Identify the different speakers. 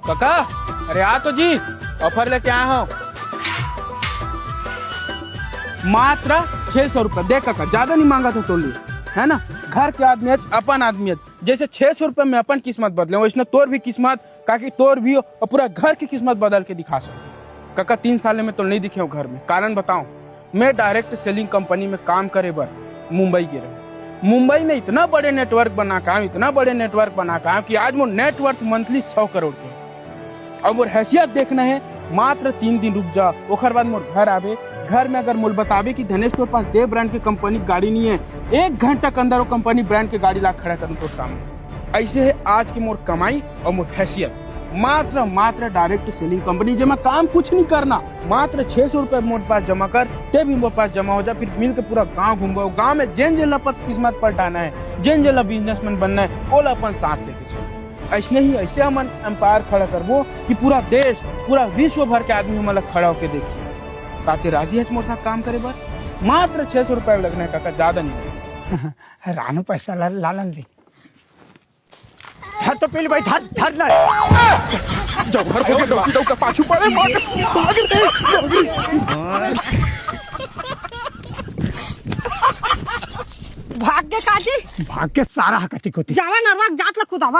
Speaker 1: काका अरे आ तो जी ऑफर लेके आया हूँ मात्र 600 रुपये। देख काका ज्यादा नहीं मांगा था तो लिए है ना। घर के आदमी है अपन आदमी है, जैसे 600 रुपये में अपन किस्मत बदले वैसे तोर भी किस्मत काकि तोर भी और पूरा घर की किस्मत बदल के दिखा सको। काका 3 साल में तो नहीं दिखे हो घर में। कारण बताऊं, मैं डायरेक्ट सेलिंग कंपनी में काम करे बर मुंबई के रहे। मुंबई में इतना बड़े नेटवर्क बना काम, इतना बड़े नेटवर्क बना काम कि आज मोर नेटवर्क मंथली 100 करोड़ के। अब मोर हैसियत देखना है, मात्र 3 दिन रुक जा ओखर बाद मोर घर आवे। घर में अगर मोल बतावे कि धनेश तोर पास दे ब्रांड के कंपनी गाड़ी नहीं है, 1 घंटा के अंदर वो कंपनी ब्रांड के गाड़ी ला खड़ा करूँ तोर सामने। ऐसे है आज की मोर कमाई और मोर हैसियत। मात्र डायरेक्ट सेलिंग कंपनी जमा काम कुछ नहीं करना, मात्र 600 रुपये मोर पास जमा कर, ते भी मोर पास जमा हो जा। फिर मिल के पूरा गाँव घूमो, गाँव में जेन जेला पर किस्मत पलटाना है, जेन जेला बिजनेसमैन बनना है, ओला अपन साथ लेके चलो। ऐसे ही ऐसे हम एम्पायर खड़ा करबो कि पूरा देश पूरा विश्व भर के आदमी हमारा खड़ा होके देखिए। ताकि राजी है मोर साथ काम करे बर। मात्र 600 रुपये लगना है काका, ज्यादा नहीं।
Speaker 2: रानू पैसा लालन दे तो पहले भाई धर ना
Speaker 1: जब घर को डॉक्टर का पाछू पड़े
Speaker 3: भाग के काजी
Speaker 2: भाग के सारा हकती कोती
Speaker 3: जावा नरवाक जात ला कुदावा।